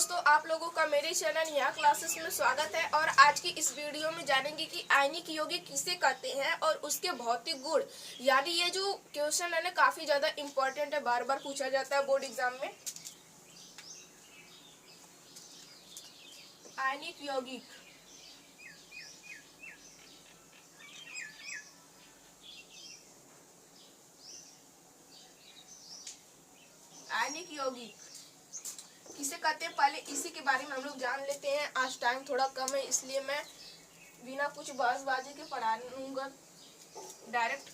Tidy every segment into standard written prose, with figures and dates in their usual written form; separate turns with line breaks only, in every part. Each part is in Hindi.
दोस्तों, आप लोगों का मेरे चैनल यहाँ क्लासेस में स्वागत है। और आज की इस वीडियो में जानेंगे कि आयनिक यौगिक किसे कहते हैं और उसके भौतिक गुण। यानी ये जो क्वेश्चन है ना, काफी ज्यादा इम्पोर्टेंट है, बार बार पूछा जाता है बोर्ड एग्जाम में। आयनिक यौगिक, आयनिक यौगिक किसे कहते हैं, पहले इसी के बारे में हम लोग जान लेते हैं। आज टाइम थोड़ा कम है, इसलिए मैं बिना कुछ बहसबाजी के पढ़ा लूंगा डायरेक्ट।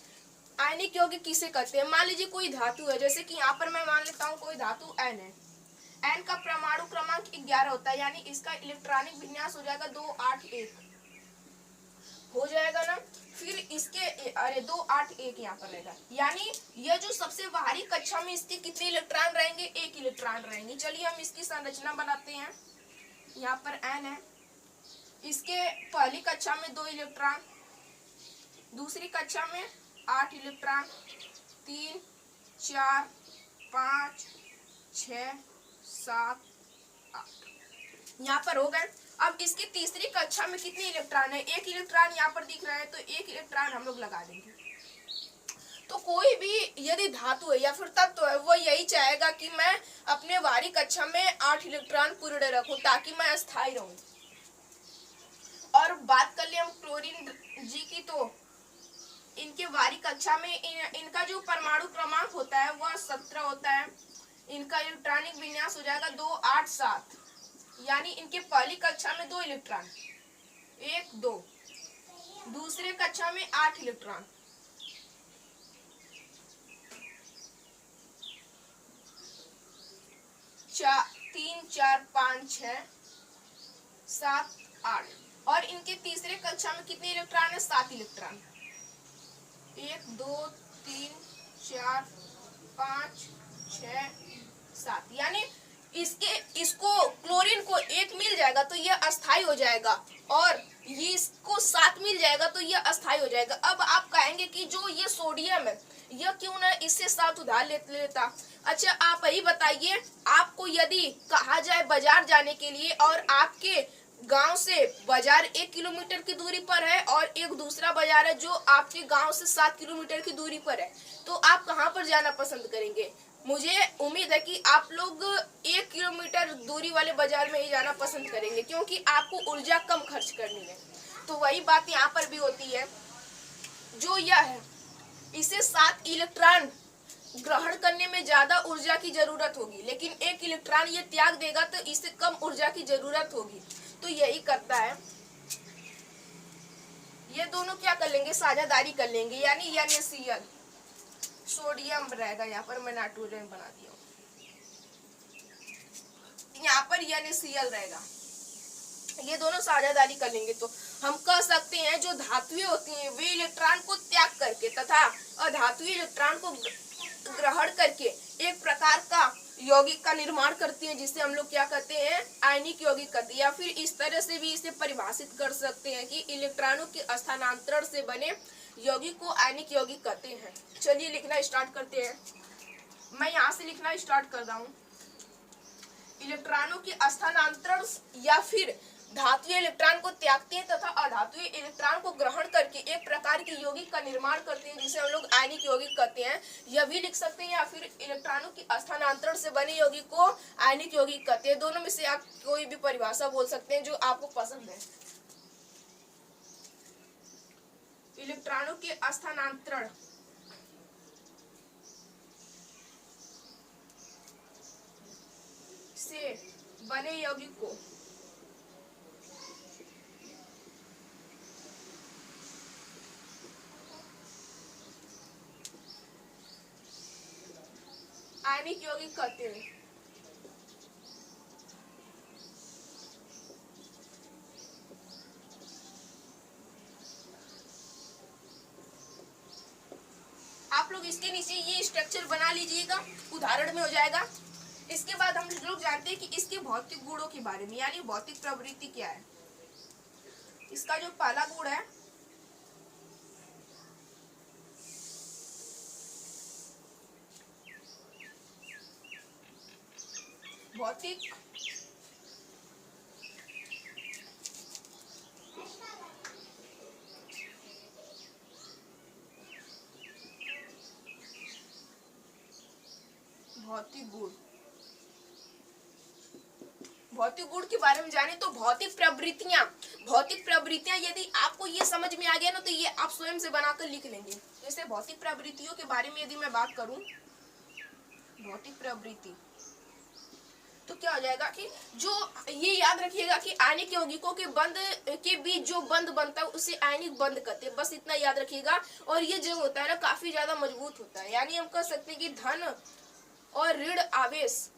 आयनिक यौगिक किसे कहते हैं? मान लीजिए कोई धातु है, जैसे कि यहाँ पर मैं मान लेता हूँ कोई धातु N है। N का परमाणु क्रमांक 11 होता है, यानी इसका इलेक्ट्रॉनिक विन्यास हो जाएगा 281 हो जाएगा ना। फिर इसके 281 यहाँ पर रहेगा, यानी यह जो सबसे बाहरी कक्षा में इसके कितने इलेक्ट्रॉन रहेंगे? 1 इलेक्ट्रॉन रहेंगे। चलिए हम इसकी संरचना बनाते हैं। यहाँ पर N है, इसके पहली कक्षा में 2 इलेक्ट्रॉन, दूसरी कक्षा में 8 इलेक्ट्रॉन, 3 4 5 6 7 8 यहाँ पर हो गए। अब इसकी तीसरी कक्षा में कितने इलेक्ट्रॉन है? 1 इलेक्ट्रॉन यहाँ पर दिख रहा है, तो 1 इलेक्ट्रॉन हम लोग लगा देंगे। तो कोई भी यदि धातु है या फिर तत्व है, वो यही चाहेगा कि मैं अपने बाहरी कक्षा में 8 इलेक्ट्रॉन पूर्ण रखूं ताकि मैं अस्थायी रहूं। और बात कर ले हम क्लोरीन जी की, तो इनके बाहरी कक्षा में इनका जो परमाणु क्रमांक होता है वह 17 होता है। इनका इलेक्ट्रॉनिक विन्यास हो जाएगा 287, यानी इनके पहली कक्षा में 2 इलेक्ट्रॉन, 1 2, दूसरे कक्षा में 8 इलेक्ट्रॉन, 3 4 5 6 7 8, और इनके तीसरे कक्षा में कितने इलेक्ट्रॉन है? 7 इलेक्ट्रॉन, 1 2 3 4 5 6 7, यानी इसको क्लोरीन को 1 मिल जाएगा तो यह अस्थायी हो जाएगा, और ये इसको 7 मिल जाएगा तो यह अस्थायी हो जाएगा। अब आप कहेंगे कि जो ये सोडियम है, यह क्यों ना इससे 7 उधार लेता। अच्छा, आप ही बताइए, आपको यदि कहा जाए बाजार जाने के लिए और आपके गांव से बाजार 1 किलोमीटर की दूरी पर है और एक दूसरा बाजार है जो आपके गांव से 7 किलोमीटर की दूरी पर है, तो आप कहां पर जाना पसंद करेंगे? मुझे उम्मीद है कि आप लोग 1 किलोमीटर दूरी वाले बाजार में ही जाना पसंद करेंगे, क्योंकि आपको ऊर्जा कम खर्च करनी है। तो वही बात यहाँ पर भी होती है। जो यह है, इसे 7 इलेक्ट्रॉन ग्रहण करने में ज्यादा ऊर्जा की जरूरत होगी, लेकिन 1 इलेक्ट्रॉन ये त्याग देगा तो इसे कम ऊर्जा की जरूरत होगी। तो यही करता है, ये दोनों क्या कर लेंगे? साझेदारी कर लेंगे, यानी NaCl, सोडियम रहेगा, यहाँ पर मैं नाइट्रोजन बना दिया, यहाँ पर NaCl रहेगा, ये दोनों साझेदारी कर लेंगे। तो हम कह सकते हैं जो धातुएं होती हैं वे इलेक्ट्रॉन को त्याग करके तथा अधातुएं इलेक्ट्रॉन को ग्रहण करके एक प्रकार का यौगिक का निर्माण करती हैं, जिसे हम लोग क्या कहते हैं? आयनिक यौगिक कहते हैं। या फिर इस तरह से भी इसे परिभाषित कर सकते हैं कि इलेक्ट्रॉनों के स्थानांतरण से बने यौगिक को आयनिक यौगिक कहते हैं। चलिए लिखना स्टार्ट करते हैं। मैं यहाँ से लिखना स्टार्ट कर रहा हूँ। इलेक्ट्रॉनों के स्थानांतरण या फिर धातुएं इलेक्ट्रॉन को त्यागते हैं तथा अधातुएं इलेक्ट्रॉन को ग्रहण करके एक प्रकार के यौगिक का निर्माण करते हैं, जिसे हम लोग आयनिक यौगिक कहते हैं। यह भी लिख सकते हैं, या फिर इलेक्ट्रॉनों के स्थानांतरण से बने यौगिक को आयनिक यौगिक कहते हैं। दोनों में से आप कोई भी परिभाषा बोल सकते हैं जो आपको पसंद है। इलेक्ट्रॉनों के स्थानांतरण से बने यौगिक को आयनिक यौगिक कहते हैं। आप लोग इसके नीचे ये स्ट्रक्चर बना लीजिएगा, उदाहरण में हो जाएगा। इसके बाद हम लोग जानते हैं कि इसके भौतिक गुणों के बारे में, यानी भौतिक प्रवृत्ति क्या है। इसका जो पहला गुण है, भौतिक भौतिक गुण। भौतिक गुण के बारे में जाने तो भौतिक प्रवृत्तियां यदि आपको ये समझ में आ गया ना तो ये आप स्वयं से बनाकर लिख लेंगे। जैसे भौतिक प्रवृत्तियों के बारे में यदि मैं बात करूं, भौतिक प्रवृत्ति तो क्या हो जाएगा कि जो ये याद रखिएगा कि आयनिक यौगिकों के बंध के बीच जो बंध बनता है उसे आयनिक बंध कहते हैं, बस इतना याद रखिएगा। और ये जो होता है ना काफी ज्यादा मजबूत होता है, यानी हम कह सकते हैं कि धन और ऋण आवेश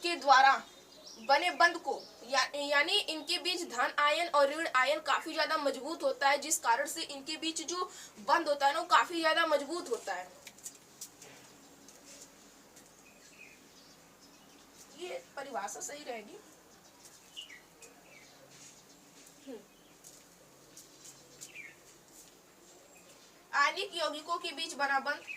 के द्वारा बने बंध को यानी इनके बीच धन आयन और ऋण आयन काफी ज्यादा मजबूत होता है, जिस कारण से इनके बीच जो बंध होता है ना वो काफी ज्यादा मजबूत होता है। ये परिभाषा सही रहेगी। आयनिक यौगिकों के बीच बना बंध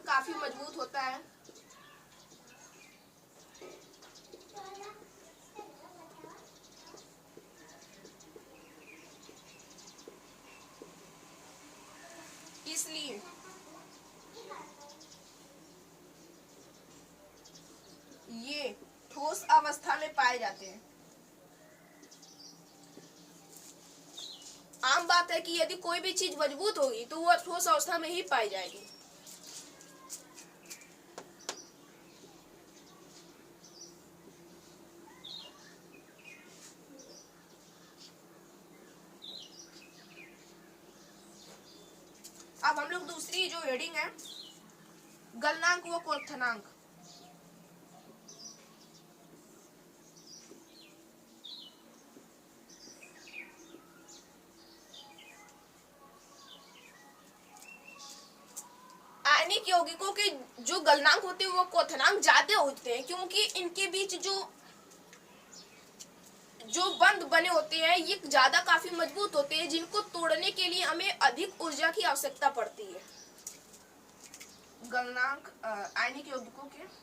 काफी मजबूत होता है। इसलिए ये ठोस अवस्था में पाए जाते हैं। आम बात है कि यदि कोई भी चीज मजबूत होगी तो वह ठोस अवस्था में ही पाई जाएगी। अब हम लोग दूसरी जो हेडिंग है गलनांक व क्वथनांक। आयनिक यौगिकों के जो गलनांक होते हैं वो क्वथनांक ज्यादा होते हैं, क्योंकि इनके बीच जो बंध बने होते हैं ये ज्यादा काफी मजबूत होते हैं, जिनको तोड़ने के लिए हमें अधिक ऊर्जा की आवश्यकता पड़ती है। गलनांक आयनिक यौगिकों के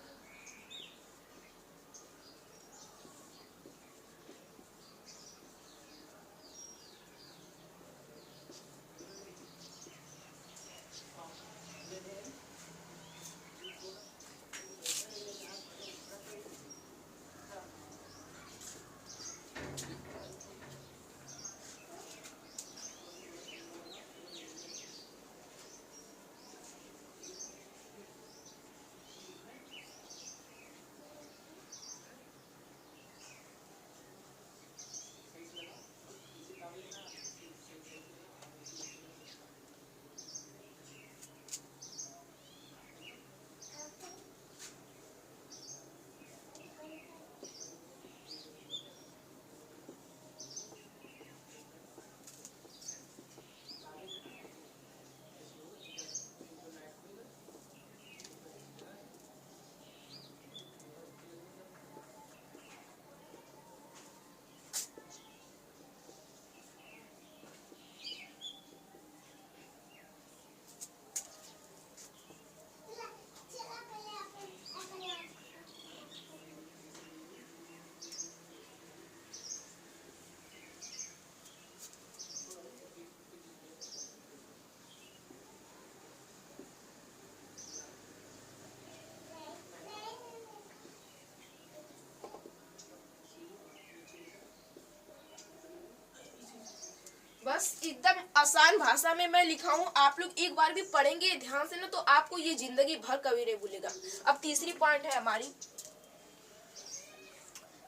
बस एकदम आसान भाषा में मैं लिखा हूँ, आप लोग एक बार भी पढ़ेंगे ध्यान से ना तो आपको ये जिंदगी भर कभी नहीं भूलेगा। अब तीसरी पॉइंट है हमारी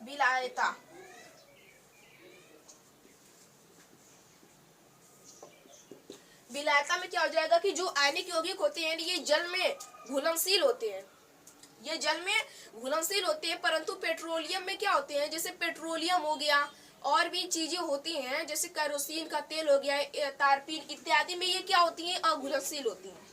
विलायता। विलायता में क्या हो जाएगा कि जो आयनिक यौगिक होते हैं ये जल में घुलनशील होते हैं, ये जल में घुलनशील होते हैं, परंतु पेट्रोलियम में क्या होते हैं, जैसे पेट्रोलियम हो गया और भी चीजें होती हैं जैसे केरोसिन का तेल हो गया, तारपीन इत्यादि में ये क्या होती हैं, अघुलनशील होती हैं।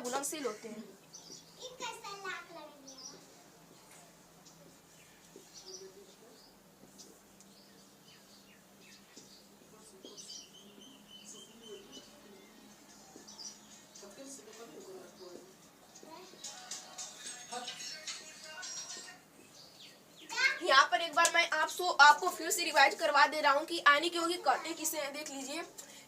घुलनशील होते हैं। यहाँ पर एक बार मैं आपको फिर से रिवाइज करवा दे रहा हूँ कि आयनिक यौगिक कहते किसे हैं। देख लीजिए,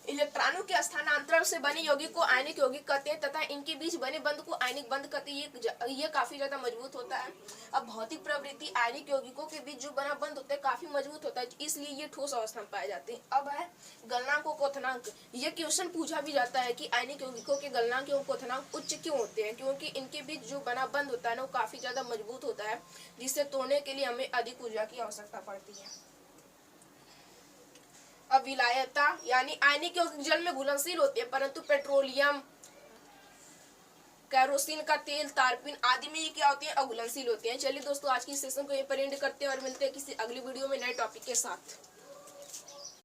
इलेक्ट्रॉनों के स्थानांतरण से बने यौगिक को आयनिक यौगिक कहते हैं तथा इनके बीच बने बंध को आयनिक बंध कहते हैं। ये काफी ज्यादा मजबूत होता है। अब भौतिक प्रवृत्ति आयनिक यौगिकों के बीच जो बना बंध होता है काफी मजबूत होता है, इसलिए ये ठोस अवस्था में पाए जाते हैं। अब है गलनांक और क्वथनांक। ये क्वेश्चन पूछा भी जाता है कि आयनिक यौगिकों के गलनांक एवं क्वथनांक उच्च क्यों होते हैं, क्योंकि इनके बीच जो बना बंध होता है ना वो काफी ज्यादा मजबूत होता है, जिसे तोड़ने के लिए हमें अधिक ऊर्जा की आवश्यकता पड़ती है। अब विलायकता, यानी आयनिक यौगिक जल में घुलनशील होते हैं, परंतु पेट्रोलियम, केरोसिन का तेल, तारपीन आदि में ये क्या होते हैं, अघुलनशील होते हैं। चलिए दोस्तों, आज की सेशन को यहीं पर एंड करते हैं और मिलते हैं किसी अगली वीडियो में नए टॉपिक के साथ।